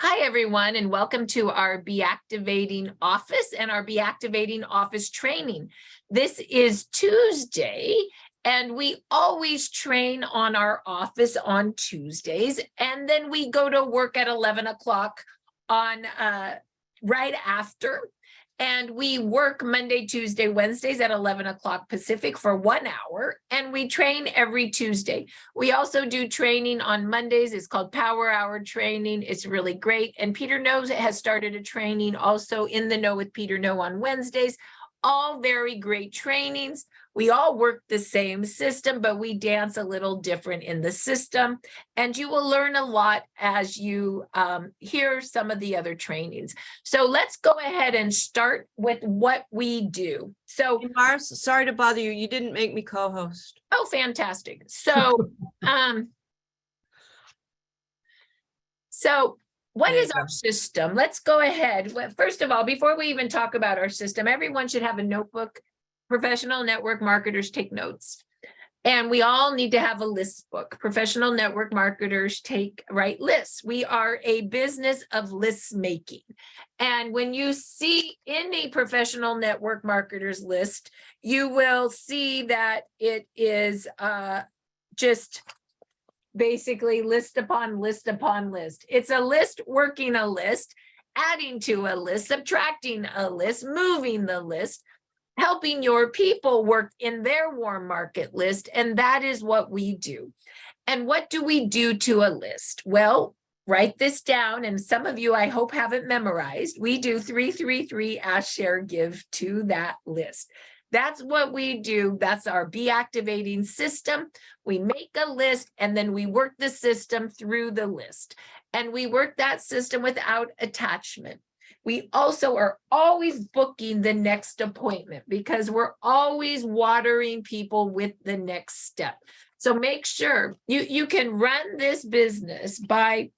Hi, everyone, and welcome to our BeActivating office and our BeActivating office training. This is Tuesday, and we always train on our office on Tuesdays, and then we go to work at 11 o'clock on right after. And we work Monday, Tuesday, Wednesdays at 11 o'clock Pacific for 1 hour, and we train every Tuesday. We also do training on Mondays. It's called Power Hour training. It's really great. And Peter Knows has started a training also in the Know with Peter Know on Wednesdays. All very great trainings. We all work the same system, but we dance a little different in the system. And you will learn a lot as you hear some of the other trainings. So let's go ahead and start with what we do. So, Hey, Marci, sorry to bother you. You didn't make me co-host. oh, fantastic. So, what is our system? Let's go ahead. First of all, before we even talk about our system, everyone should have a notebook. Professional network marketers take notes. And we all need to have a list book. Professional network marketers write lists. We are a business of list making. And when you see any professional network marketers list, you will see that it is just basically list upon list upon list. It's a list working a list, adding to a list, subtracting a list, moving the list, helping your people work in their warm market list. And that is what we do. And what do we do to a list? Well, write this down. And some of you, I hope, have it memorized. We do 333 ask, share, give to that list. That's what we do. That's our BeActivating system. We make a list and then we work the system through the list. And we work that system without attachment. We also are always booking the next appointment because we're always watering people with the next step. So make sure you can run this business by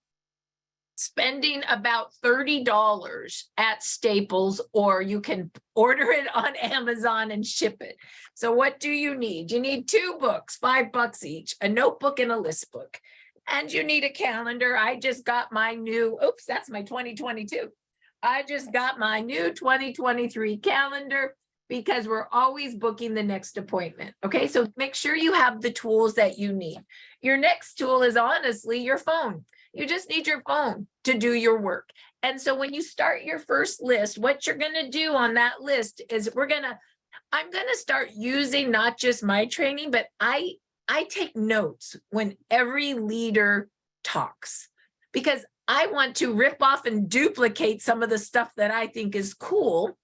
spending about $30 at Staples, or you can order it on Amazon and ship it. So what do you need? You need 2 books, $5 each, a notebook and a list book. And you need a calendar. I just got my new, oops, that's my 2022. I just got my new 2023 calendar because we're always booking the next appointment. Okay, so make sure you have the tools that you need. Your next tool is honestly your phone. You just need your phone to do your work. And so when you start your first list, what you're going to do on that list is I'm going to start using not just my training, but I take notes when every leader talks, because I want to rip off and duplicate some of the stuff that I think is cool.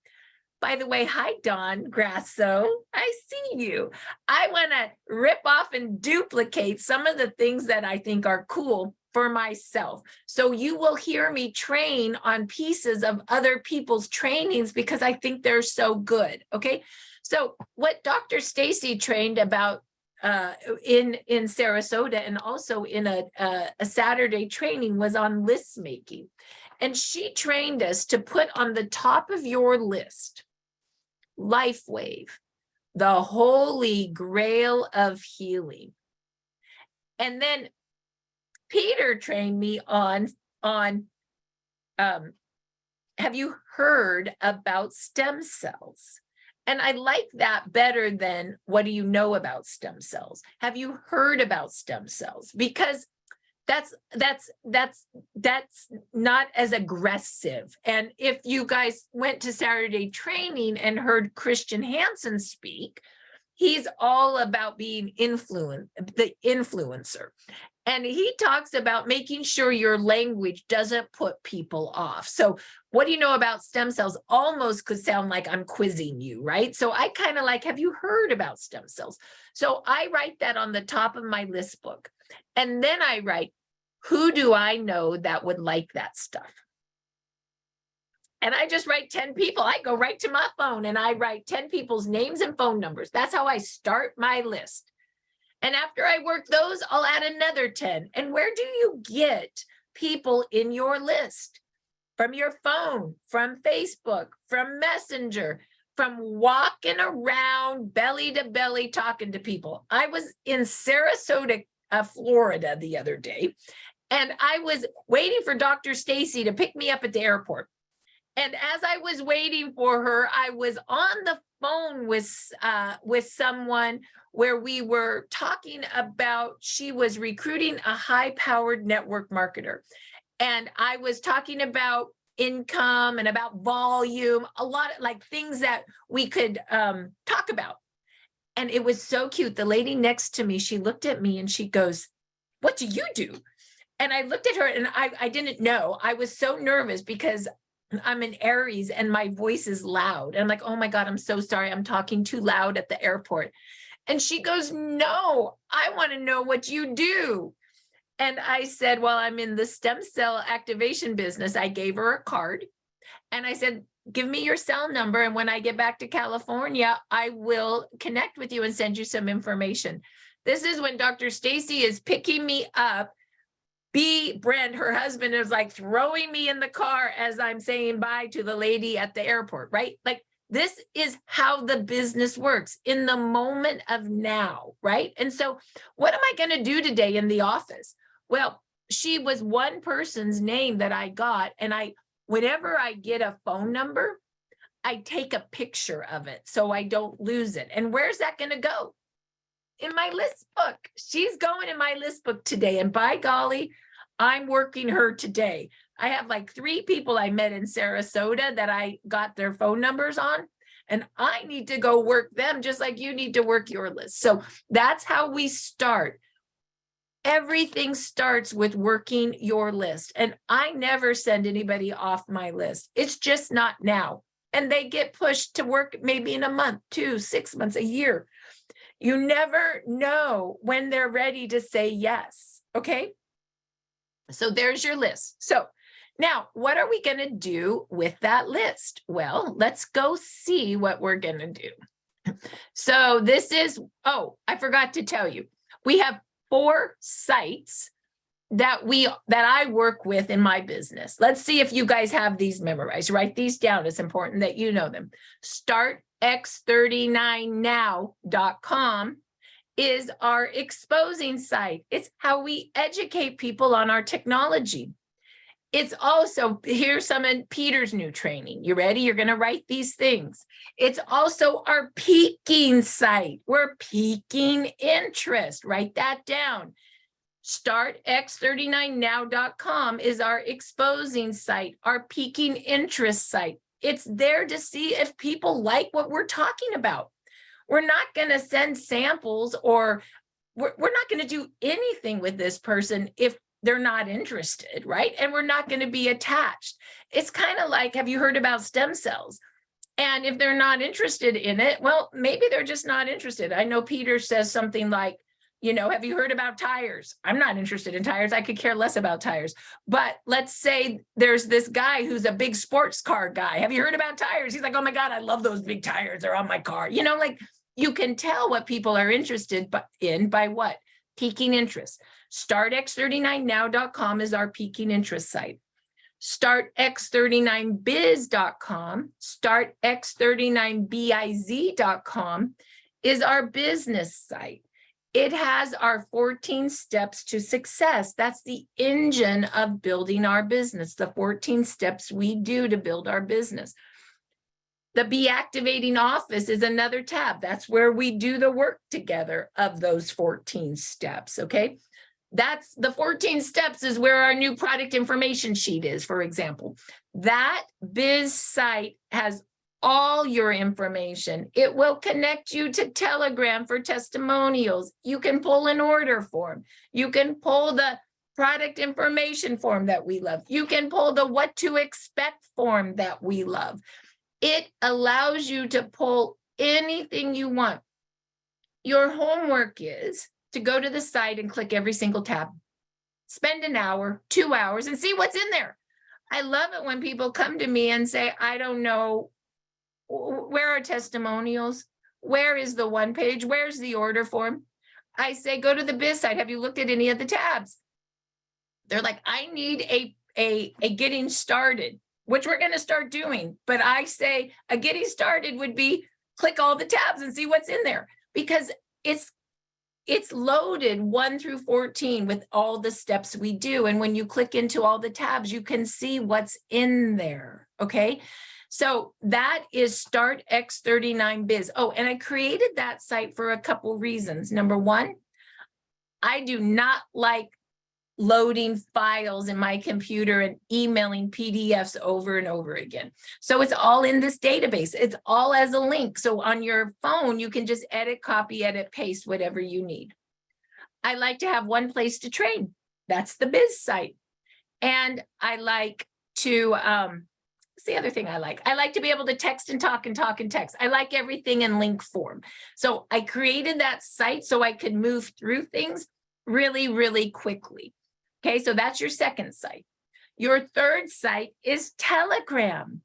By the way, hi, Don Grasso. I see you. I want to rip off and duplicate some of the things that I think are cool for myself. So you will hear me train on pieces of other people's trainings because I think they're so good. Okay. So what Dr. Stacy trained about in Sarasota and also in a Saturday training was on list making. And she trained us to put on the top of your list, LifeWave, the holy grail of healing. And then Peter trained me on have you heard about stem cells? And I like that better than what do you know about stem cells? Have you heard about stem cells? Because that's not as aggressive. And if you guys went to Saturday training and heard Christian Hansen speak, he's all about being the influencer. And he talks about making sure your language doesn't put people off. So what do you know about stem cells? Almost could sound like I'm quizzing you, right? So I kind of like, have you heard about stem cells? So I write that on the top of my list book. And then I write, who do I know that would like that stuff? And I just write 10 people. I go right to my phone and I write 10 people's names and phone numbers. That's how I start my list. And after I work those, I'll add another 10. And where do you get people in your list? From your phone, from Facebook, from Messenger, from walking around belly to belly talking to people. I was in Sarasota, Florida the other day, And I was waiting for Dr. Stacy to pick me up at the airport. And as I was waiting for her, I was on the phone with someone where we were talking about, she was recruiting a high-powered network marketer. And I was talking about income and about volume, a lot of like things that we could talk about. And it was so cute. The lady next to me, she looked at me and she goes, "What do you do?" And I looked at her and I didn't know. I was so nervous because I'm an Aries and my voice is loud. And I'm like, oh my God, I'm so sorry. I'm talking too loud at the airport. And she goes, "No, I want to know what you do." And I said, "Well, I'm in the stem cell activation business." I gave her a card and I said, "Give me your cell number. And when I get back to California, I will connect with you and send you some information." This is when Dr. Stacy is picking me up. Brent, her husband, is like throwing me in the car as I'm saying bye to the lady at the airport, right? Like, this is how the business works in the moment of now, right? And so what am I going to do today in the office? Well, she was one person's name that I got. And whenever I get a phone number, I take a picture of it so I don't lose it. And where's that going to go? In my list book. She's going in my list book today. And by golly, I'm working her today. I have like 3 people I met in Sarasota that I got their phone numbers on, and I need to go work them just like you need to work your list. So that's how we start. Everything starts with working your list. And I never send anybody off my list. It's just not now. And they get pushed to work maybe in a month, 2, 6 months, a year. You never know when they're ready to say yes, okay? So there's your list. So now, what are we going to do with that list? Well, let's go see what we're going to do. So this is, I forgot to tell you, we have 4 sites that I work with in my business. Let's see if you guys have these memorized. Write these down. It's important that you know them. StartX39now.com is our exposing site. It's how we educate people on our technology. It's also, here's some in Peter's new training. You ready? You're going to write these things. It's also our peaking site. We're peaking interest. Write that down. StartX39now.com is our exposing site, our peaking interest site. It's there to see if people like what we're talking about. We're not going to send samples, or we're not going to do anything with this person if they're not interested, right? And we're not going to be attached. It's kind of like, have you heard about stem cells? And if they're not interested in it, well, maybe they're just not interested. I know Peter says something like, have you heard about tires? I'm not interested in tires. I could care less about tires. But let's say there's this guy who's a big sports car guy. Have you heard about tires? He's like, oh my God, I love those big tires. They're on my car. Like, you can tell what people are interested in by what? Peaking interest. StartX39now.com is our peaking interest site. StartX39biz.com, StartX39biz.com is our business site. It has our 14 steps to success. That's the engine of building our business, the 14 steps we do to build our business. The BeActivating office is another tab. That's where we do the work together of those 14 steps, okay? That's the 14 steps is where our new product information sheet is, for example. That biz site has all your information. It will connect you to Telegram for testimonials. You can pull an order form. You can pull the product information form that we love. You can pull the what to expect form that we love. It allows you to pull anything you want. Your homework is to go to the site and click every single tab. Spend an hour, 2 hours, and see what's in there. I love it when people come to me and say, I don't know, where are testimonials? Where is the one page? Where's the order form? I say, go to the biz site. Have you looked at any of the tabs? They're like, I need a getting started, which we're going to start doing. But I say a getting started would be click all the tabs and see what's in there, because it's it's loaded 1 through 14 with all the steps we do. And when you click into all the tabs, you can see what's in there. Okay. So that is Start X39 Biz. Oh, and I created that site for a couple reasons. Number one, I do not like loading files in my computer and emailing PDFs over and over again. So it's all in this database. It's all as a link. So on your phone, you can just edit, copy, edit, paste, whatever you need. I like to have one place to train. That's the Biz site. And I like to, what's the other thing I like? I like to be able to text and talk and talk and text. I like everything in link form. So I created that site so I could move through things really, really quickly. Okay, so that's your second site. Your third site is Telegram.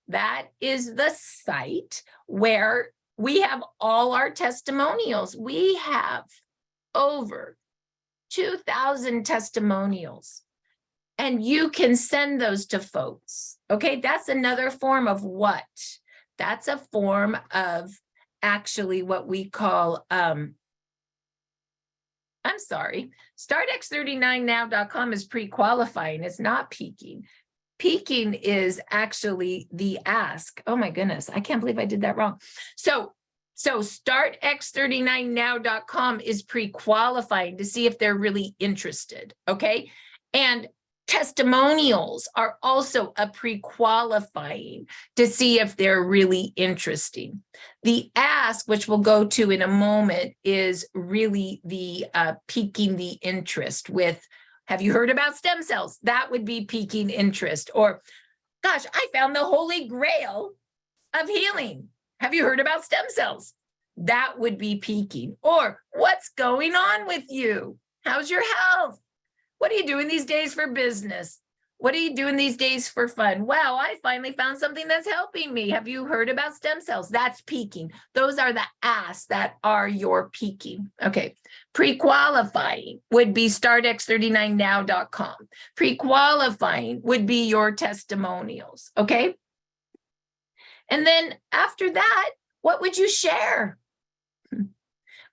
That is the site where we have all our testimonials. We have over 2,000 testimonials, and you can send those to folks. Okay, that's another form of what? That's a form of actually what we call, I'm sorry, StartX39now.com is pre-qualifying. It's not peaking. Peaking is actually the ask. Oh my goodness, I can't believe I did that wrong. So StartX39now.com is pre-qualifying to see if they're really interested, okay? And testimonials are also a pre-qualifying to see if they're really interesting. The ask, which we'll go to in a moment, is really the piquing the interest with, have you heard about stem cells? That would be piquing interest. Or, gosh, I found the holy grail of healing. Have you heard about stem cells? That would be piquing. Or, what's going on with you? How's your health? What are you doing these days for business? What are you doing these days for fun? Wow, I finally found something that's helping me. Have you heard about stem cells? That's peaking. Those are the asks that are your peaking. Okay, pre-qualifying would be StartX39now.com. Pre-qualifying would be your testimonials, okay? And then after that, what would you share?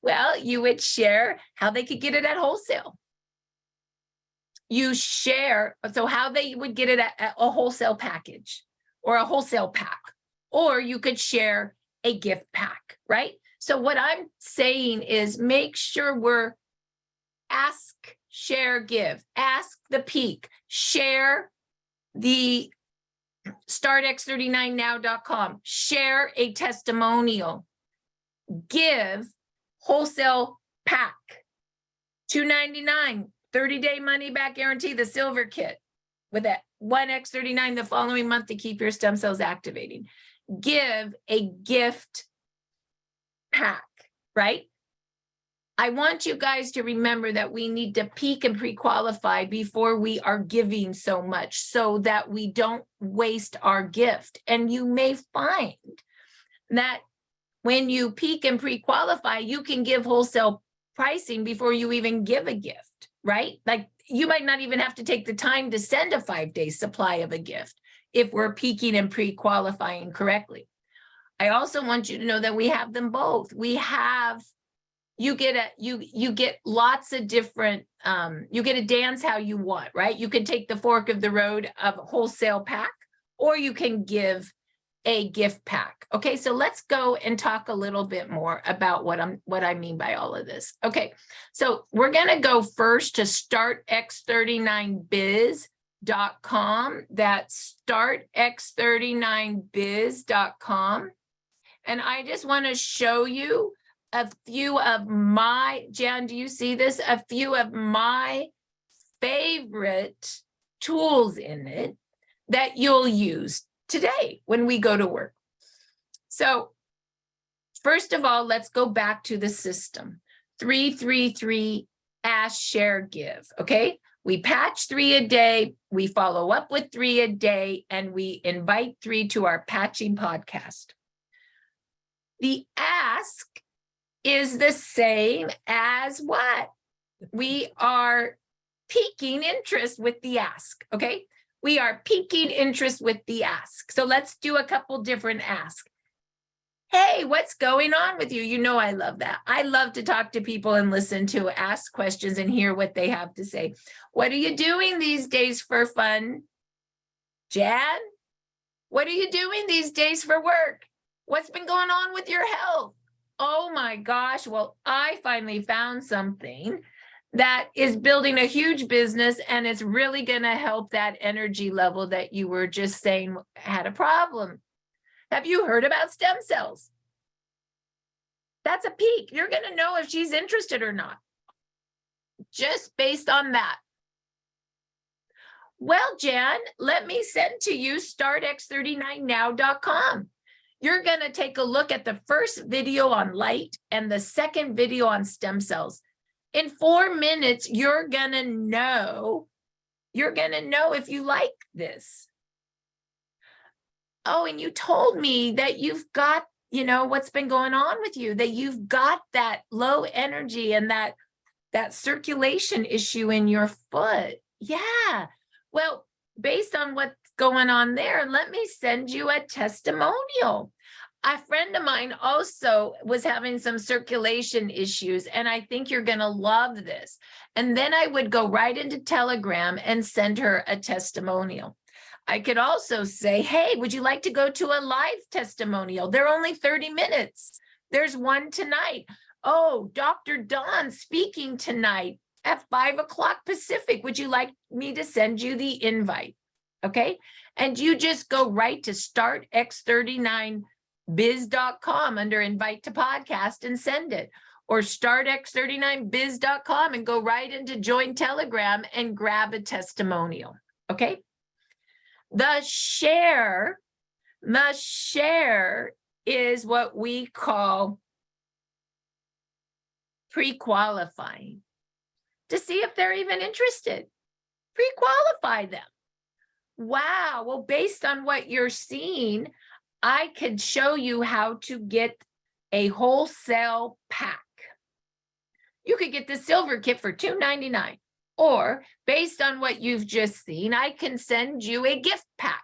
Well, you would share how they could get it at wholesale. You share, so how they would get it at a wholesale package or a wholesale pack, or you could share a gift pack, right? So what I'm saying is make sure we're ask, share, give, ask the peak, share the StartX39now.com, share a testimonial, give wholesale pack, $2.99. 30-day money back guarantee, the silver kit with that 1X39 the following month to keep your stem cells activating. Give a gift pack, right? I want you guys to remember that we need to peak and pre-qualify before we are giving so much so that we don't waste our gift. And you may find that when you peak and pre-qualify, you can give wholesale pricing before you even give a gift. Right? Like you might not even have to take the time to send a 5-day supply of a gift if we're peaking and pre-qualifying correctly. I also want you to know that we have them both. We have, you get lots of different, you get to dance how you want, right? You can take the fork of the road of a wholesale pack, or you can give a gift pack. Okay, so let's go and talk a little bit more about what I mean by all of this. Okay, so we're gonna go first to StartX39biz.com. That's StartX39biz.com. And I just want to show you a few of my, Jan, do you see this? A few of my favorite tools in it that you'll use today when we go to work. So first of all, let's go back to the system. 333 ask, share, give, okay? We patch 3 a day, we follow up with 3 a day, and we invite 3 to our patching podcast. The ask is the same as what? We are piquing interest with the ask, okay? We are piquing interest with the ask. So let's do a couple different asks. Hey, what's going on with you? You know, I love that. I love to talk to people and listen to, ask questions and hear what they have to say. What are you doing these days for fun? Jan, what are you doing these days for work? What's been going on with your health? Oh my gosh. Well, I finally found something that is building a huge business, and it's really going to help that energy level that you were just saying had a problem. Have you heard about stem cells? That's a peek. You're going to know if she's interested or not, just based on that. Well, Jan, let me send to you startx39now.com. You're going to take a look at the first video on light and the second video on stem cells. In 4 minutes, you're going to know if you like this. Oh, and you told me that you've got, what's been going on with you, that you've got that low energy and that circulation issue in your foot. Yeah. Well, based on what's going on there, let me send you a testimonial. A friend of mine also was having some circulation issues, and I think you're going to love this. And then I would go right into Telegram and send her a testimonial. I could also say, hey, would you like to go to a live testimonial? They're only 30 minutes. There's one tonight. Oh, Dr. Dawn speaking tonight at 5 o'clock Pacific. Would you like me to send you the invite? Okay. And you just go right to startx39biz.com under invite to podcast and send it. Or startx39biz.com and go right into join Telegram and grab a testimonial. Okay. The share is what we call pre-qualifying to see if they're even interested. Pre-qualify them. Wow. Well, based on what you're seeing, I could show you how to get a wholesale pack. You could get the silver kit for $2.99. Or based on what you've just seen, I can send you a gift pack.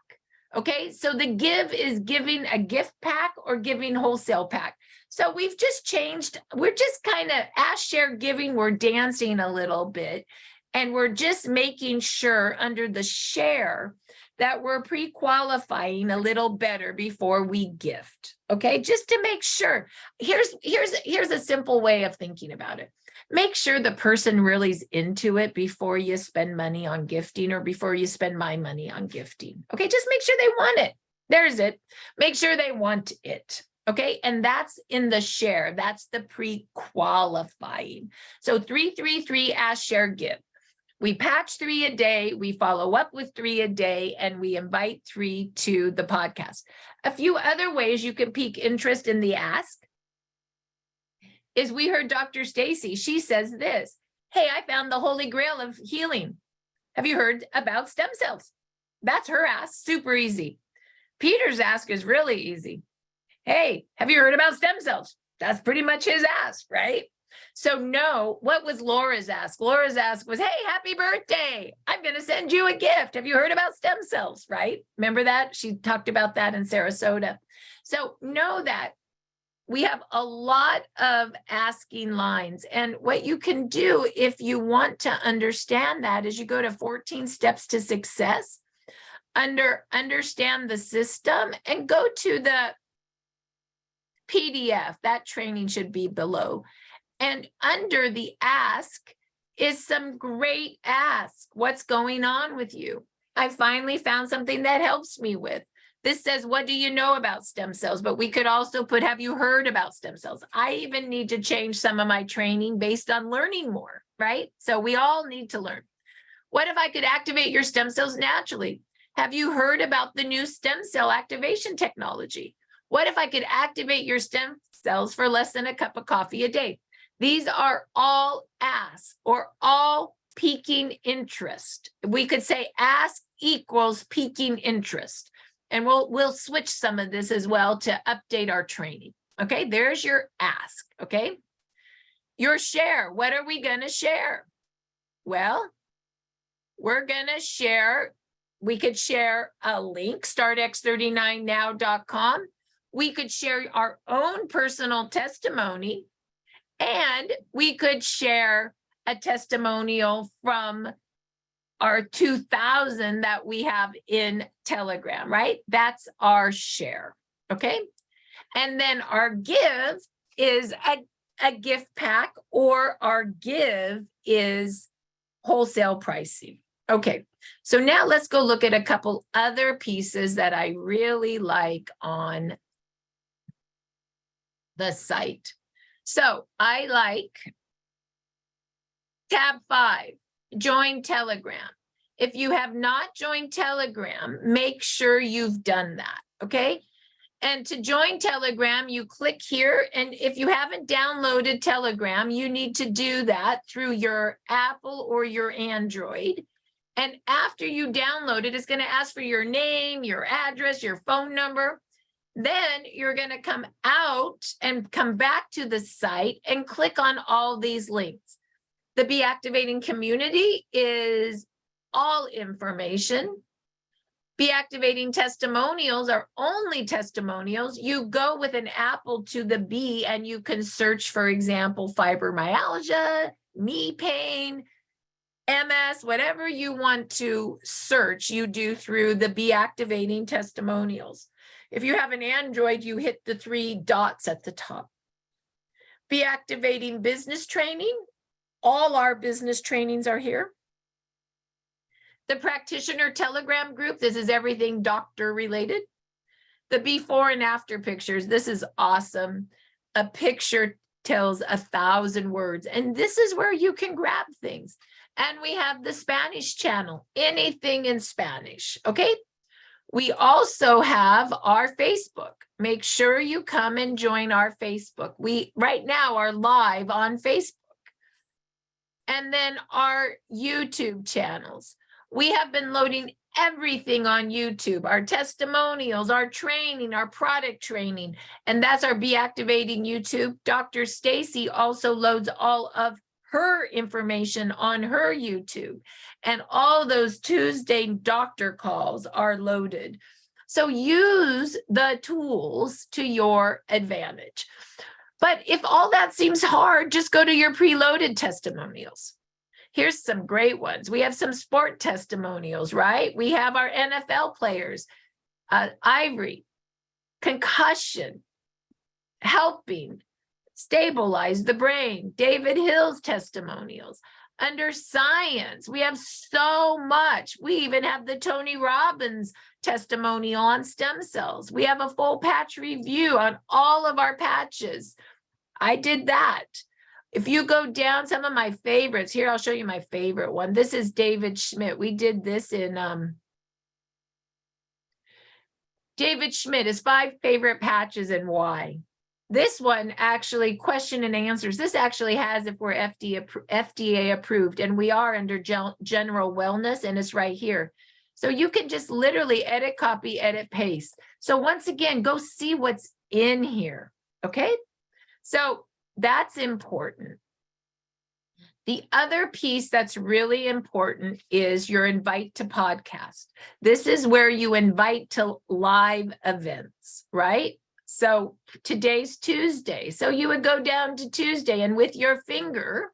Okay, so the give is giving a gift pack or giving wholesale pack. So we've just changed. We're just kind of ask, share, giving. We're dancing a little bit. And we're just making sure under the share that we're pre-qualifying a little better before we gift. Okay, just to make sure. Here's a simple way of thinking about it. Make sure the person really is into it before you spend money on gifting or before you spend my money on gifting. Okay, just make sure they want it. There's it. Make sure they want it. Okay, and that's in the share. That's the pre-qualifying. So 333 ask, share, give. We patch 3 a day, we follow up with 3 a day, and we invite 3 to the podcast. A few other ways you can pique interest in the ask is we heard Dr. Stacy. She says this, hey, I found the holy grail of healing. Have you heard about stem cells? That's her ask, super easy. Peter's ask is really easy. Hey, have you heard about stem cells? That's pretty much his ask, right? So no, what was Laura's ask? Laura's ask was, hey, happy birthday. I'm going to send you a gift. Have you heard about stem cells, right? Remember that? She talked about that in Sarasota. So know that we have a lot of asking lines. And what you can do if you want to understand that is you go to 14 Steps to Success, understand the system, and go to the PDF. That training should be below. And under the ask is some great ask. What's going on with you? I finally found something that helps me with. This says, what do you know about stem cells? But we could also put, have you heard about stem cells? I even need to change some of my training based on learning more, right? So we all need to learn. What if I could activate your stem cells naturally? Have you heard about the new stem cell activation technology? What if I could activate your stem cells for less than a cup of coffee a day? These are all asks or all piquing interest. We could say ask equals piquing interest. And we'll switch some of this as well to update our training. Okay, there's your ask. Okay, your share. What are we going to share? Well, we're going to share. We could share a link, startx39now.com. We could share our own personal testimony, and we could share a testimonial from our 2000 that we have in Telegram, right? That's our share, okay? And then our give is a gift pack, or our give is wholesale pricing. Okay, so now let's go look at a couple other pieces that I really like on the site. So I like tab 5, join Telegram. If you have not joined Telegram, make sure you've done that, okay? And to join Telegram, you click here. And if you haven't downloaded Telegram, you need to do that through your Apple or your Android. And after you download it, it's going to ask for your name, your address, your phone number. Then you're going to come out and come back to the site and click on all these links. The BeActivating community is all information. BeActivating testimonials are only testimonials. You go with an apple to the B and you can search, for example, fibromyalgia, knee pain, MS, whatever you want to search, you do through the BeActivating testimonials. If you have an Android, you hit the 3 dots at the top. BeActivating business training. All our business trainings are here. The practitioner Telegram group, this is everything doctor related. The before and after pictures, this is awesome. A picture tells 1,000 words, and this is where you can grab things. And we have the Spanish channel, anything in Spanish, okay? We also have our Facebook. Make sure you come and join our Facebook. We right now are live on Facebook. And then our YouTube channels. We have been loading everything on YouTube, our testimonials, our training, our product training, and that's our BeActivating YouTube. Dr. Stacy also loads all of her information on her YouTube, and all those Tuesday doctor calls are loaded. So use the tools to your advantage. But if all that seems hard, just go to your preloaded testimonials. Here's some great ones. We have some sport testimonials, right? We have our NFL players, Ivory, concussion, helping stabilize the brain, David Hill's testimonials. Under science, we have so much. We even have the Tony Robbins testimonial on stem cells. We have a full patch review on all of our patches. I did that. If you go down, some of my favorites, here I'll show you my favorite one. This is David Schmidt. We did this in David Schmidt, his 5 favorite patches and why. This one actually, question and answers. This actually has if we're FDA approved, and we are under general wellness, and it's right here. So you can just literally edit, copy, edit, paste. So once again, go see what's in here, okay? So that's important. The other piece that's really important is your invite to podcast. This is where you invite to live events, right? So today's Tuesday. So you would go down to Tuesday, and with your finger,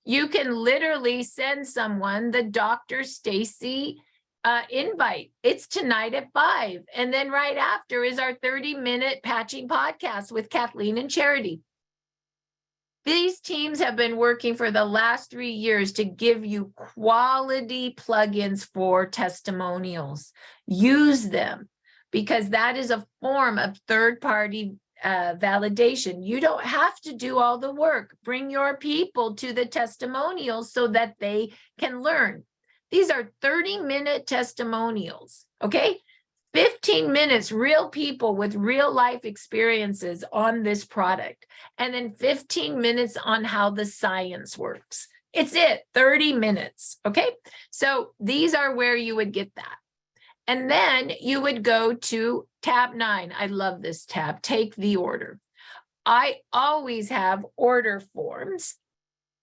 you can literally send someone the Dr. Stacy invite. It's tonight at 5. And then right after is our 30-minute patching podcast with Kathleen and Charity. These teams have been working for the last 3 years to give you quality plugins for testimonials. Use them, because that is a form of third-party validation. You don't have to do all the work. Bring your people to the testimonials so that they can learn. These are 30-minute testimonials, okay? 15 minutes, real people with real life experiences on this product, and then 15 minutes on how the science works. It's it, 30 minutes, okay? So these are where you would get that. And then you would go to tab 9. I love this tab, take the order. I always have order forms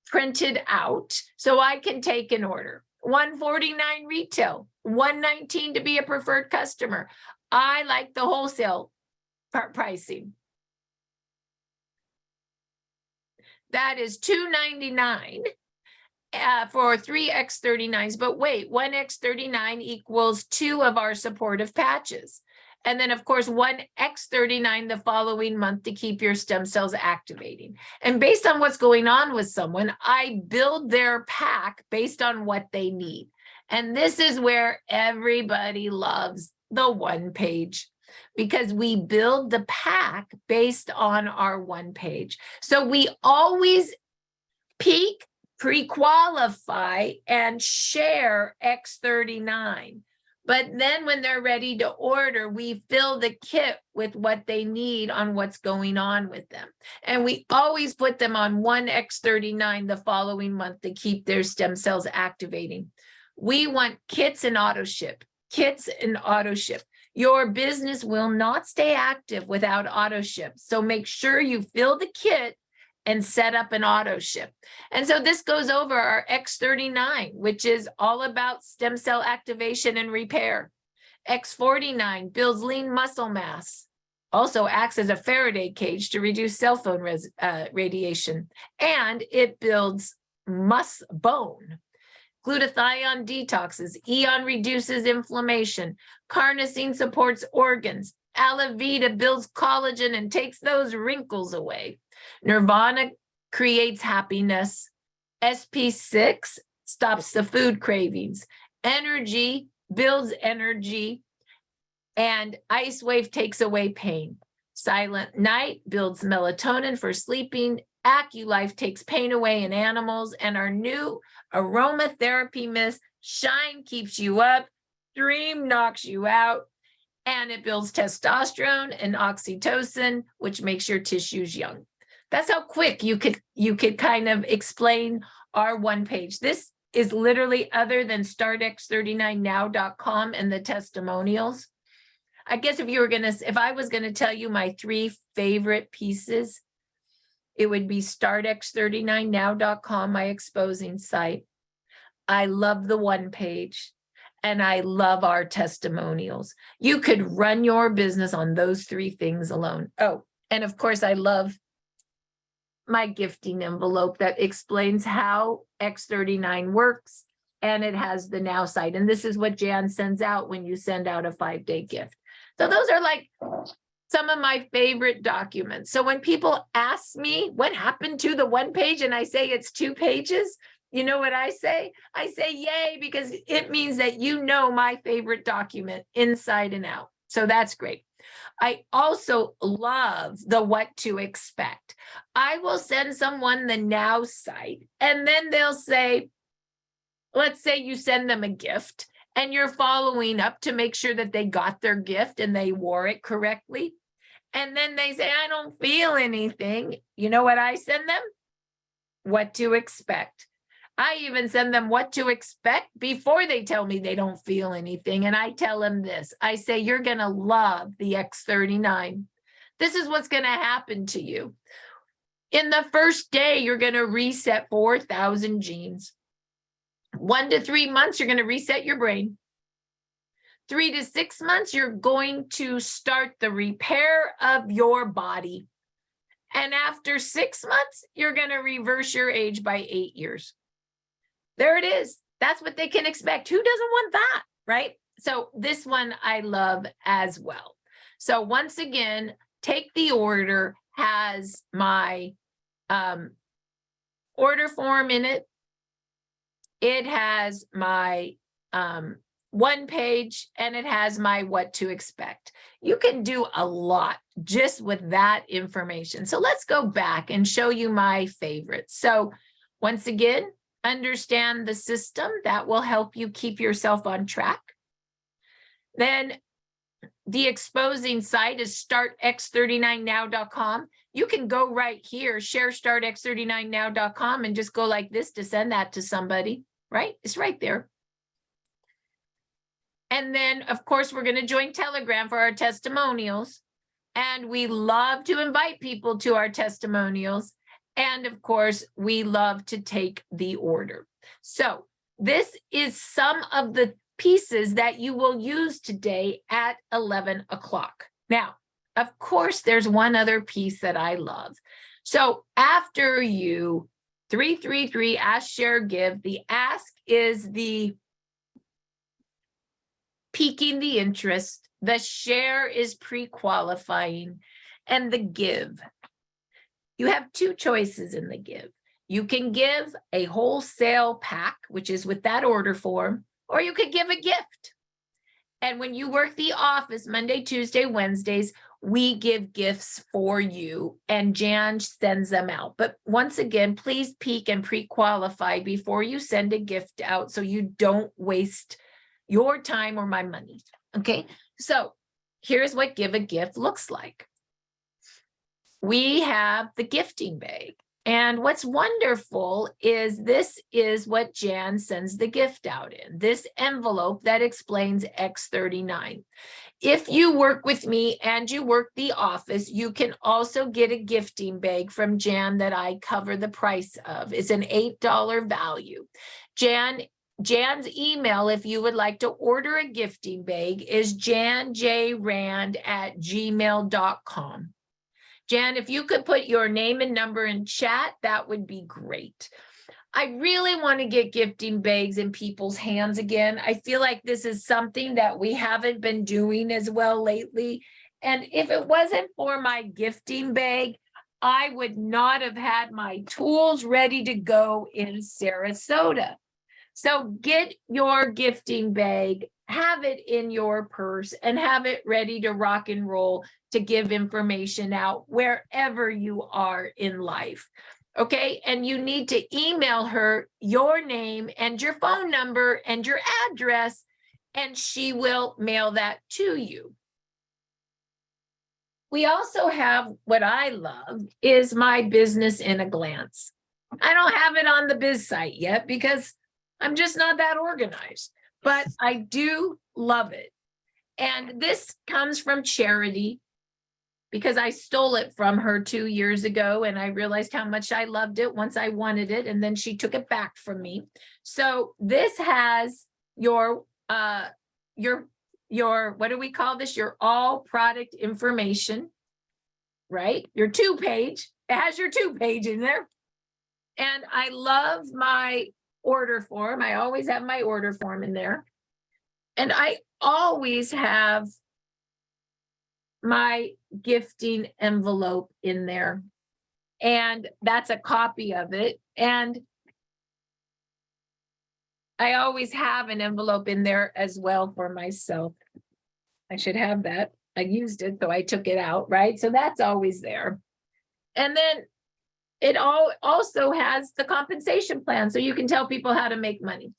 printed out so I can take an order. $149 retail, $119 to be a preferred customer. I like the wholesale, pricing. That is $299 for 3x39s. But wait, 1x39 equals 2 of our supportive patches. And then, of course, 1x39 the following month to keep your stem cells activating. And based on what's going on with someone, I build their pack based on what they need. And this is where everybody loves the one page, because we build the pack based on our one page. So we always peak, pre-qualify, and share X39. But then when they're ready to order, we fill the kit with what they need on what's going on with them. And we always put them on 1x39 the following month to keep their stem cells activating. We want kits and auto ship, kits and auto ship. Your business will not stay active without auto ship. So make sure you fill the kit and set up an auto ship. And so this goes over our X39, which is all about stem cell activation and repair. X49 builds lean muscle mass, also acts as a Faraday cage to reduce cell phone radiation, and it builds bone. Glutathione detoxes, Eon reduces inflammation, carnosine supports organs, Alavita builds collagen and takes those wrinkles away. Nirvana creates happiness. SP6 stops the food cravings. Energy builds energy. And Ice Wave takes away pain. Silent Night builds melatonin for sleeping. AccuLife takes pain away in animals. And our new aromatherapy mist, Shine keeps you up, Dream knocks you out. And it builds testosterone and oxytocin, which makes your tissues young. That's how quick you could kind of explain our one page. This is literally, other than startx39now.com and the testimonials. I guess if I was gonna tell you my 3 favorite pieces, it would be startx39now.com, my exposing site. I love the one page. And I love our testimonials. You could run your business on those 3 things alone. Oh, and of course, I love my gifting envelope that explains how X39 works. And it has the now site. And this is what Jan sends out when you send out a 5-day gift. So those are like some of my favorite documents. So when people ask me what happened to the one page and I say it's 2 pages, you know what I say? I say, yay, because it means that you know my favorite document inside and out. So that's great. I also love the what to expect. I will send someone the now site, and then they'll say, let's say you send them a gift and you're following up to make sure that they got their gift and they wore it correctly. And then they say, I don't feel anything. You know what I send them? What to expect. I even send them what to expect before they tell me they don't feel anything. And I tell them this. I say, you're going to love the X39. This is what's going to happen to you. In the first day, you're going to reset 4,000 genes. 1 to 3 months, you're going to reset your brain. 3 to 6 months, you're going to start the repair of your body. And after 6 months, you're going to reverse your age by 8 years. There it is. That's what they can expect. Who doesn't want that, right? So this one I love as well. So once again, take the order, has my order form in it. It has my one page, and it has my what to expect. You can do a lot just with that information. So let's go back and show you my favorites. So once again, understand the system that will help you keep yourself on track. Then the exposing site is startx39now.com. You can go right here, share startx39now.com, and just go like this to send that to somebody, right? It's right there. And then, of course, we're going to join Telegram for our testimonials. And we love to invite people to our testimonials. And of course, we love to take the order. So this is some of the pieces that you will use today at 11 o'clock. Now, of course, there's one other piece that I love. So after you 333 ask, share, give, the ask is the piquing the interest, the share is pre-qualifying, and the give. You have two choices in the give. You can give a wholesale pack, which is with that order form, or you could give a gift. And when you work the office Monday, Tuesday, Wednesdays, we give gifts for you and Jan sends them out. But once again, please peek and pre-qualify before you send a gift out so you don't waste your time or my money. Okay, so here's what give a gift looks like. We have the gifting bag. And what's wonderful is this is what Jan sends the gift out in, this envelope that explains X39. If you work with me and you work the office, you can also get a gifting bag from Jan that I cover the price of. It's an $8 value. Jan's email, if you would like to order a gifting bag, is janjrand@gmail.com. Jan, if you could put your name and number in chat, that would be great. I really want to get gifting bags in people's hands again. I feel like this is something that we haven't been doing as well lately. And if it wasn't for my gifting bag, I would not have had my tools ready to go in Sarasota. So get your gifting bag, have it in your purse, and have it ready to rock and roll to give information out wherever you are in life. Okay, and you need to email her your name and your phone number and your address, and she will mail that to you. We also have what I love is my business in a glance. I don't have it on the biz site yet because I'm just not that organized, but I do love it. And this comes from Charity because I stole it from her 2 years ago and I realized how much I loved it once I wanted it, and then she took it back from me. So this has your what do we call this? Your all product information, right? Your 2-page, it has your 2-page in there. And I love my order form. I always have my order form in there. And I always have my gifting envelope in there. And that's a copy of it. And I always have an envelope in there as well for myself. I should have that. I used it, so I took it out, right? So that's always there. And then it also has the compensation plan, so you can tell people how to make money.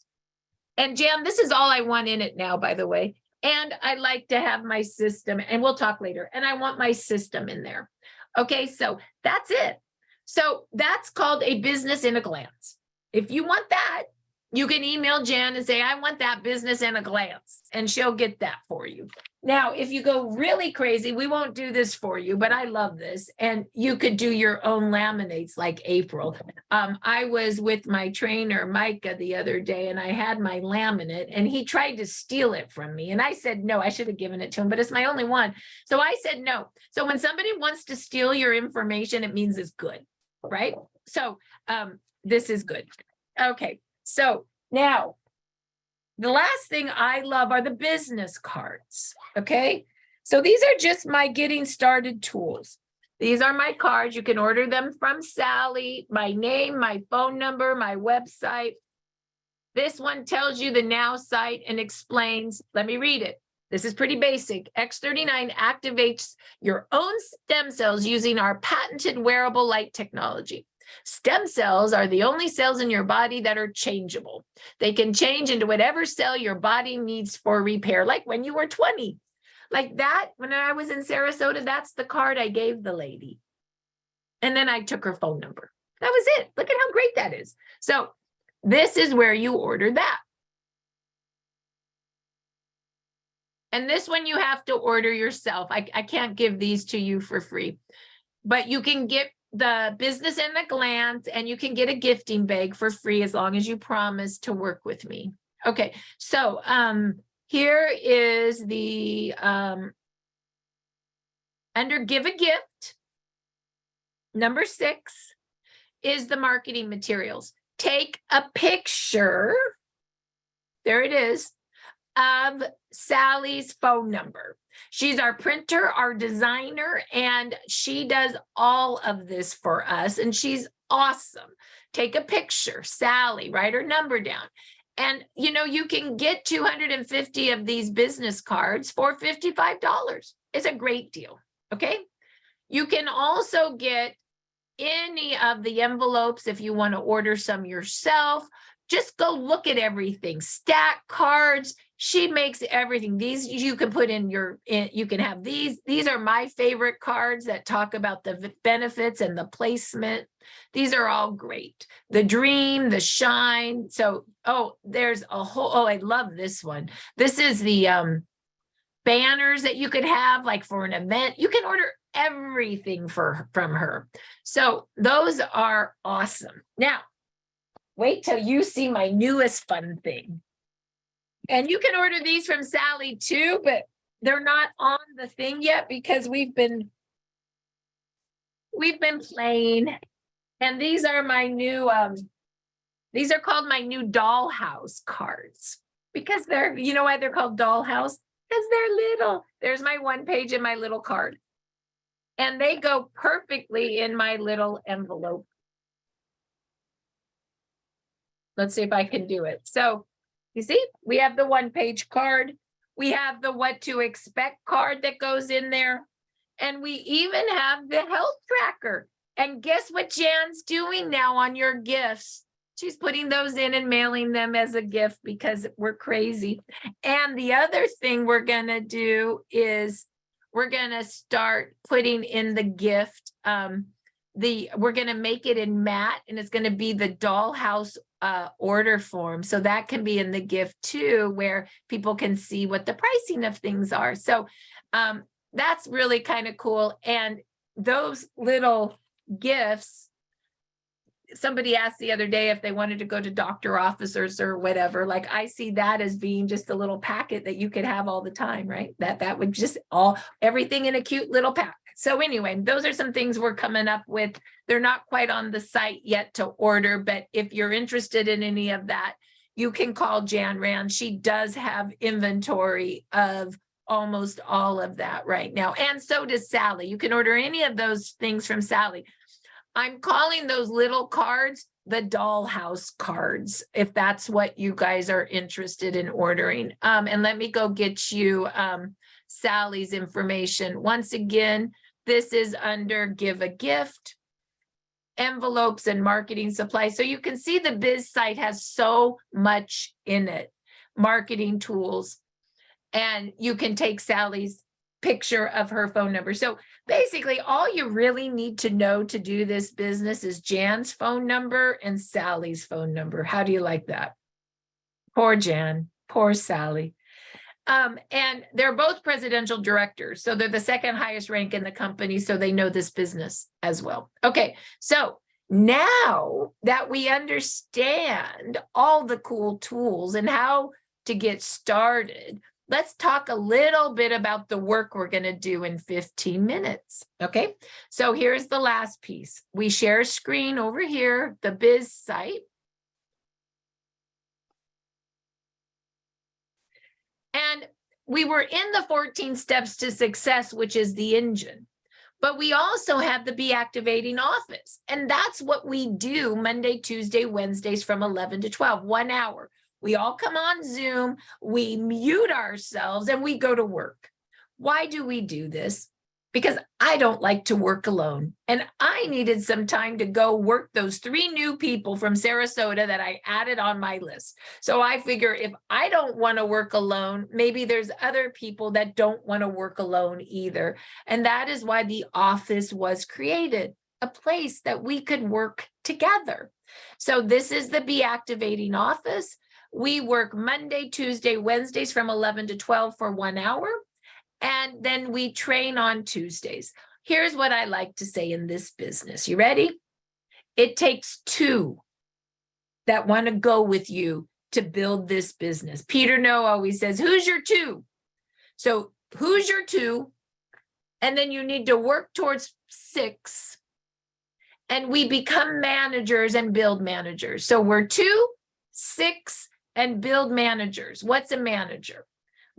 And Jan, this is all I want in it now, by the way. And I like to have my system, and we'll talk later, and I want my system in there. Okay, so that's it. So that's called a business in a glance. If you want that, you can email Jan and say, I want that business in a glance, and she'll get that for you. Now, if you go really crazy, we won't do this for you, but I love this. And you could do your own laminates like April. I was with my trainer, Micah, the other day, and I had my laminate, and he tried to steal it from me. And I said, no, I should have given it to him, but it's my only one. So I said, no. So when somebody wants to steal your information, it means it's good, right? So this is good. Okay. So now, the last thing I love are the business cards, okay? So these are just my getting started tools. These are my cards. You can order them from Sally, my name, my phone number, my website. This one tells you the Now site and explains, let me read it. This is pretty basic. X39 activates your own stem cells using our patented wearable light technology. Stem cells are the only cells in your body that are changeable. They can change into whatever cell your body needs for repair, like when you were 20. Like that, when I was in Sarasota, that's the card I gave the lady. And then I took her phone number. That was it. Look at how great that is. So this is where you order that. And this one you have to order yourself. I can't give these to you for free, but you can get the business in a glance, and you can get a gifting bag for free as long as you promise to work with me. Okay, so here is the Under give a gift, number 6 is the marketing materials. Take a picture, there it is, of Sally's phone number. She's our printer, our designer, and she does all of this for us, and she's awesome. Take a picture, Sally, write her number down. And you know, you can get 250 of these business cards for $55. It's a great deal, okay? You can also get any of the envelopes if you want to order some yourself. Just go look at everything. Stack cards. She makes everything. These you can put in your, you can have these. These are my favorite cards that talk about the benefits and the placement. These are all great. The dream, the shine. So, oh, there's a whole, oh, I love this one. This is the banners that you could have like for an event. You can order everything from her. So those are awesome. Now, wait till you see my newest fun thing. And you can order these from Sally too, but they're not on the thing yet because we've been playing. And these are my new, these are called my new dollhouse cards because they're, you know why they're called dollhouse? Because they're little. There's my one page in my little card. And they go perfectly in my little envelope. Let's see if I can do it. So you see, we have the one page card. We have the what to expect card that goes in there. And we even have the health tracker. And guess what Jan's doing now on your gifts? She's putting those in and mailing them as a gift because we're crazy. And the other thing we're going to do is we're going to start putting in the gift. We're going to make it in matte, and it's going to be the dollhouse order form. So that can be in the gift too, where people can see what the pricing of things are. So that's really kind of cool. And those little gifts, somebody asked the other day if they wanted to go to doctor officers or whatever. Like I see that as being just a little packet that you could have all the time, right? That would just everything in a cute little pack. So anyway, those are some things we're coming up with. They're not quite on the site yet to order, but if you're interested in any of that, you can call Jan Rand. She does have inventory of almost all of that right now. And so does Sally. You can order any of those things from Sally. I'm calling those little cards the dollhouse cards, if that's what you guys are interested in ordering. And let me go get you Sally's information. Once again, this is under give a gift, envelopes and marketing supplies. So you can see the biz site has so much in it, marketing tools, and you can take Sally's picture of her phone number. So basically all you really need to know to do this business is Jan's phone number and Sally's phone number. How do you like that? Poor Jan, poor Sally. And they're both presidential directors. So they're the second highest rank in the company. So they know this business as well. Okay. So now that we understand all the cool tools and how to get started, let's talk a little bit about the work we're going to do in 15 minutes. Okay. So here's the last piece. We share a screen over here, the biz site. And we were in the 14 steps to success, which is the engine. But we also have the BeActivating office. And that's what we do Monday, Tuesday, Wednesdays from 11 to 12, 1 hour. We all come on Zoom, we mute ourselves, and we go to work. Why do we do this? Because I don't like to work alone. And I needed some time to go work those 3 new people from Sarasota that I added on my list. So I figure if I don't want to work alone, maybe there's other people that don't want to work alone either. And that is why the office was created, a place that we could work together. So this is the BeActivating office. We work Monday, Tuesday, Wednesdays from 11 to 12 for 1 hour. And then we train on Tuesdays. Here's what I like to say in this business. You ready? It takes 2 that want to go with you to build this business. Peter No always says, who's your 2? So who's your 2? And then you need to work towards 6. And we become managers and build managers. So we're 2, 6, and build managers. What's a manager?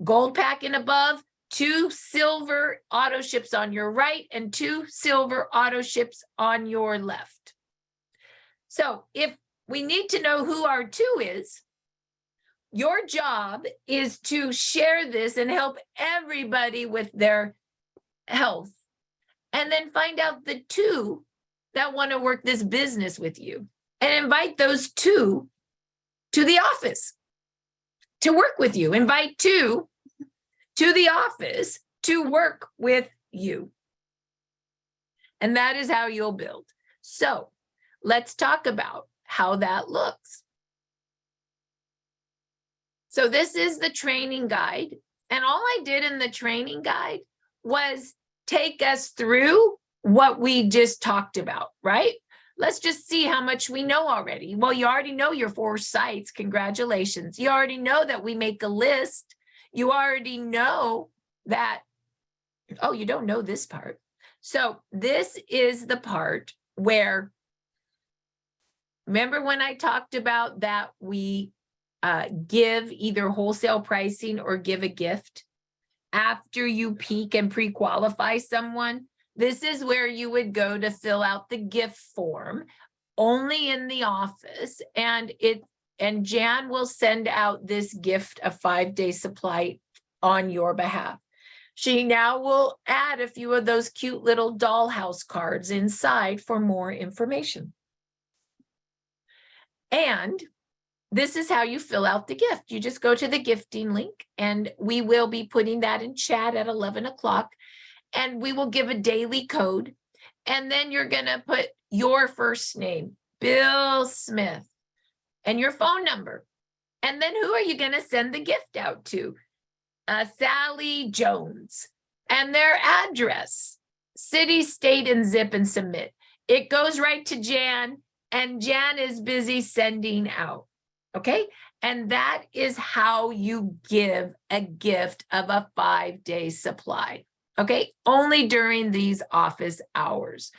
Gold pack and above, 2 silver auto ships on your right and 2 silver auto ships on your left. So if we need to know who our 2 is, your job is to share this and help everybody with their health. And then find out the 2 that want to work this business with you and invite those 2 to the office to work with you. Invite 2 to the office to work with you. And that is how you'll build. So let's talk about how that looks. So this is the training guide. And all I did in the training guide was take us through what we just talked about, right? Let's just see how much we know already. Well, you already know your 4 sites. Congratulations. You already know that we make a list. You already know that, oh, you don't know this part. So this is the part where, remember when I talked about that we give either wholesale pricing or give a gift after you peak and pre-qualify someone? This is where you would go to fill out the gift form only in the office, and Jan will send out this gift, a 5-day supply on your behalf. She now will add a few of those cute little dollhouse cards inside for more information. And this is how you fill out the gift. You just go to the gifting link, and we will be putting that in chat at 11 o'clock. And we will give a daily code. And then you're going to put your first name, Bill Smith, and your phone number. And then who are you going to send the gift out to? Sally Jones. And their address, city, state, and zip, and submit. It goes right to Jan, and Jan is busy sending out. Okay? And that is how you give a gift of a 5-day supply. Okay, only during these office hours.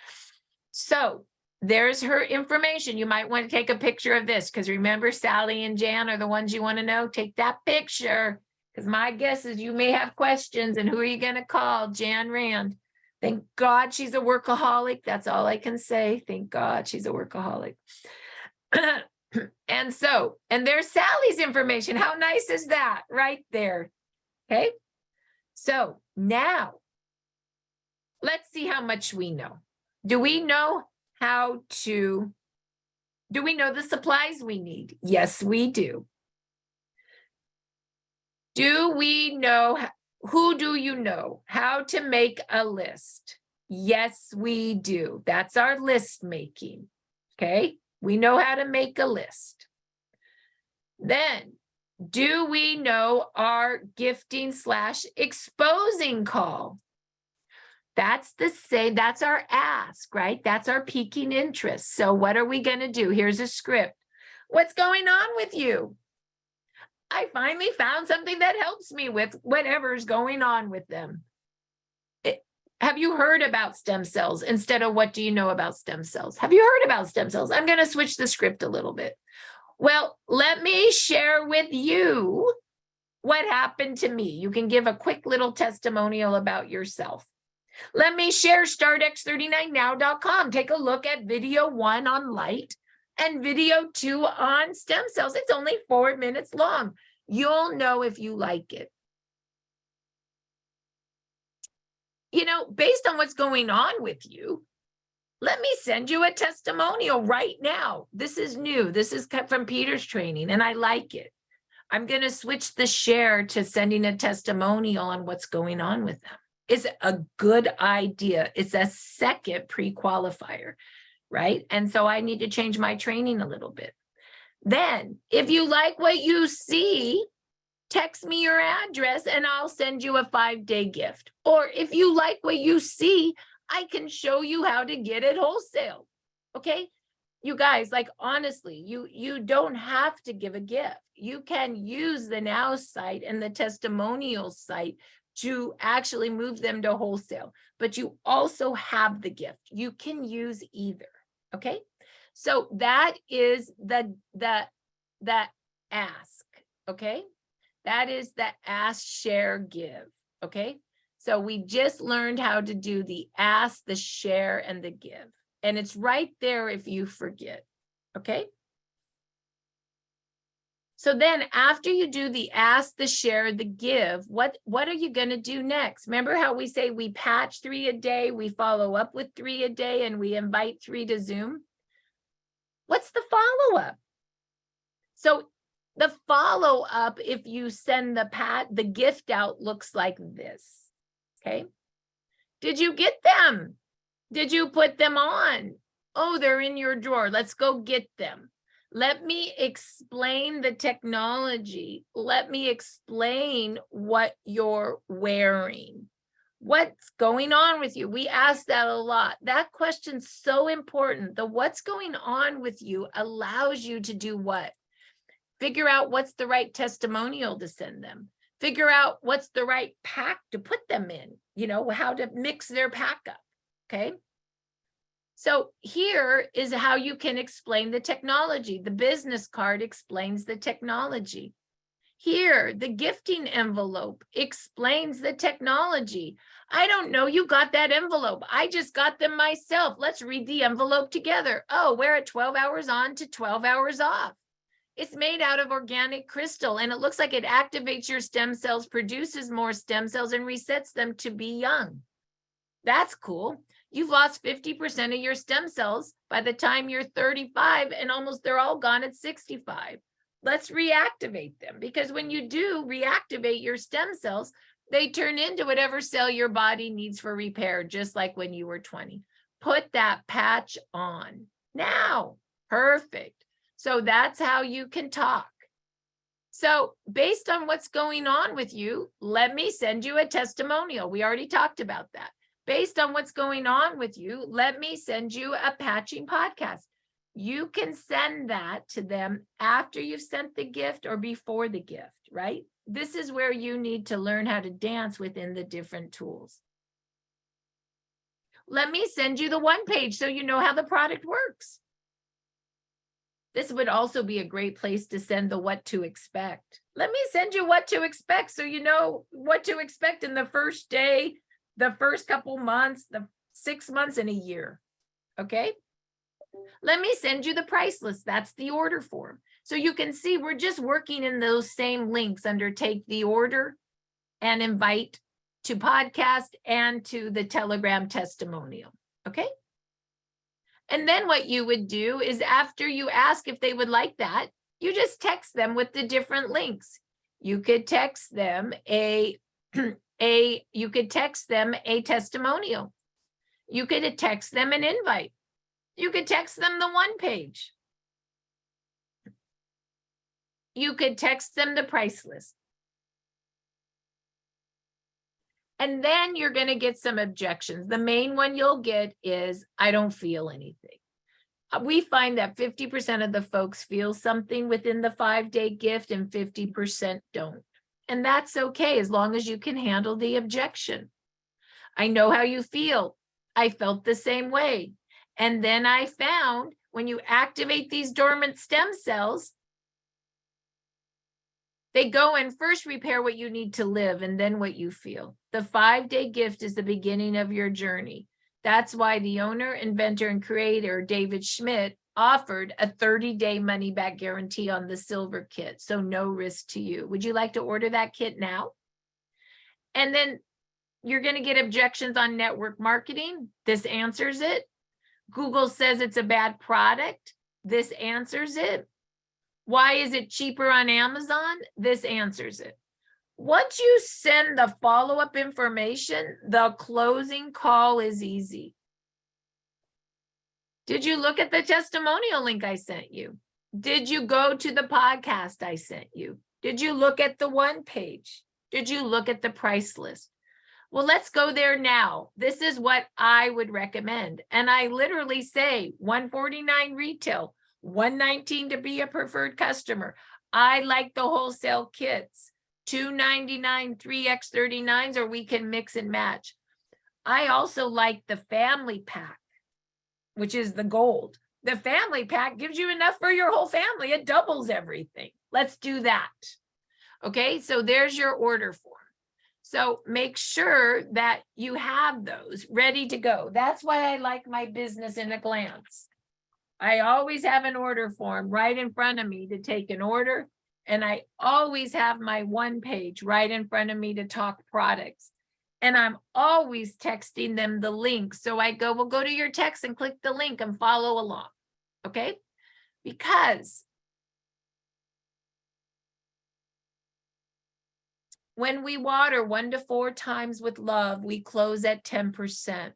So there's her information. You might want to take a picture of this, because remember, Sally and Jan are the ones you want to know. Take that picture, because my guess is you may have questions. And who are you going to call? Jan Rand. Thank God she's a workaholic. That's all I can say. Thank God she's a workaholic. And there's Sally's information. How nice is that? Right there. Okay. So now, let's see how much we know. Do we know the supplies we need? Yes, we do. Do we know, who do you know how to make a list? Yes, we do. That's our list making. Okay, we know how to make a list. Then, do we know our gifting / exposing call? That's that's our ask, right? That's our piquing interest. So what are we going to do? Here's a script. What's going on with you? I finally found something that helps me with whatever's going on with them. Have you heard about stem cells instead of what do you know about stem cells? Have you heard about stem cells? I'm going to switch the script a little bit. Well, let me share with you what happened to me. You can give a quick little testimonial about yourself. Let me share startx39now.com. Take a look at video 1 on light and video 2 on stem cells. It's only 4 minutes long. You'll know if you like it. You know, based on what's going on with you, let me send you a testimonial right now. This is new. This is cut from Peter's training, and I like it. I'm going to switch the share to sending a testimonial on what's going on with them. It's a good idea. It's a second pre-qualifier, right? And so I need to change my training a little bit. Then, if you like what you see, text me your address and I'll send you a 5-day gift. Or if you like what you see, I can show you how to get it wholesale. Okay? You guys, like, honestly, you don't have to give a gift. You can use the Now site and the testimonial site to actually move them to wholesale, but you also have the gift. You can use either. Okay. So that is the ask. Okay. That is the ask, share, give. Okay. So we just learned how to do the ask, the share, and the give. And it's right there if you forget. Okay. So then after you do the ask, the share, the give, what are you going to do next? Remember how we say we patch 3 a day, we follow up with 3 a day, and we invite 3 to Zoom? What's the follow-up? So the follow-up, if you send the gift out, looks like this. Okay. Did you get them? Did you put them on? Oh, they're in your drawer. Let's go get them. Let me explain the technology. Let me explain what you're wearing. What's going on with you? We ask that a lot. That question's so important. The what's going on with you allows you to do what? Figure out what's the right testimonial to send them. Figure out what's the right pack to put them in, how to mix their pack up, okay? So here is how you can explain the technology. The business card explains the technology. Here, the gifting envelope explains the technology. I don't know, you got that envelope. I just got them myself. Let's read the envelope together. Oh, wear it 12 hours on to 12 hours off. It's made out of organic crystal, and it looks like it activates your stem cells, produces more stem cells, and resets them to be young. That's cool. You've lost 50% of your stem cells by the time you're 35, and almost they're all gone at 65. Let's reactivate them, because when you do reactivate your stem cells, they turn into whatever cell your body needs for repair, just like when you were 20. Put that patch on now. Perfect. So that's how you can talk. So based on what's going on with you, let me send you a testimonial. We already talked about that. Based on what's going on with you, let me send you a patching podcast. You can send that to them after you've sent the gift or before the gift, right? This is where you need to learn how to dance within the different tools. Let me send you the one page so you know how the product works. This would also be a great place to send the what to expect. Let me send you what to expect so you know what to expect in the first day, the first couple months, the 6 months, and a year. Okay? Let me send you the price list. That's the order form. So you can see we're just working in those same links under take the order and invite to podcast and to the Telegram testimonial. Okay? And then what you would do is after you ask if they would like that, you just text them with the different links. You could text them a testimonial. You could text them an invite. You could text them the one page. You could text them the price list. And then you're going to get some objections. The main one you'll get is, I don't feel anything. We find that 50% of the folks feel something within the 5-day gift and 50% don't. And that's okay, as long as you can handle the objection. I know how you feel. I felt the same way. And then I found when you activate these dormant stem cells, they go and first repair what you need to live and then what you feel. The 5-day gift is the beginning of your journey. That's why the owner, inventor, and creator, David Schmidt, offered a 30-day money-back guarantee on the silver kit, so no risk to you. Would you like to order that kit now? And then you're going to get objections on network marketing. This answers it. Google says it's a bad product. This answers it. Why is it cheaper on Amazon? This answers it. Once you send the follow-up information, the closing call is easy. Did you look at the testimonial link I sent you? Did you go to the podcast I sent you? Did you look at the one page? Did you look at the price list? Well, let's go there now. This is what I would recommend. And I literally say $149 retail, $119 to be a preferred customer. I like the wholesale kits. $2.99, 3x39s, or we can mix and match. I also like the family pack, which is the gold. The family pack gives you enough for your whole family. It doubles everything. Let's do that. Okay, so there's your order form. So make sure that you have those ready to go. That's why I like my business in a glance. I always have an order form right in front of me to take an order. And I always have my one page right in front of me to talk products. And I'm always texting them the link. So I go, well, go to your text and click the link and follow along. Okay? Because when we water 1 to 4 times with love, we close at 10%.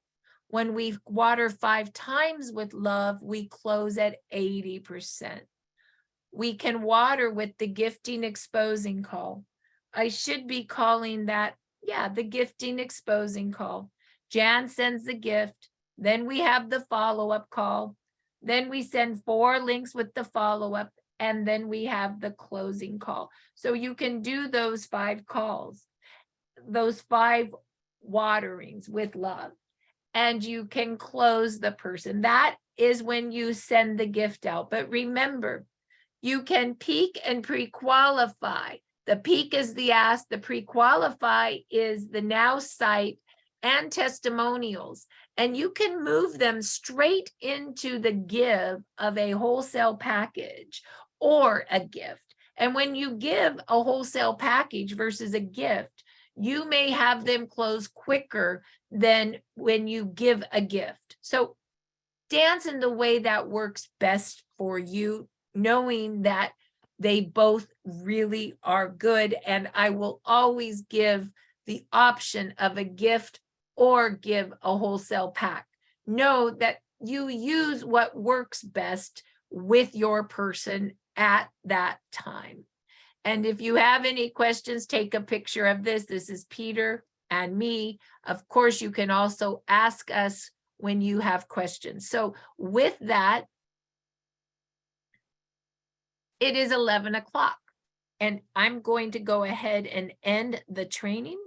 When we water 5 times with love, we close at 80%. We can water with the gifting exposing call. I should be calling that, yeah, the gifting exposing call. Jan sends the gift. Then we have the follow-up call. Then we send 4 links with the follow-up. And then we have the closing call. So you can do those 5 calls, those 5 waterings with love, and you can close the person. That is when you send the gift out. But remember, you can peak and pre-qualify. The peak is the ask, the pre-qualify is the now site and testimonials. And you can move them straight into the give of a wholesale package or a gift. And when you give a wholesale package versus a gift, you may have them close quicker than when you give a gift. So dance in the way that works best for you, knowing that they both really are good. And I will always give the option of a gift or give a wholesale pack. Know that you use what works best with your person at that time. And if you have any questions, take a picture of this. This is Peter and me. Of course, you can also ask us when you have questions. So with that, it is 11 o'clock and I'm going to go ahead and end the training.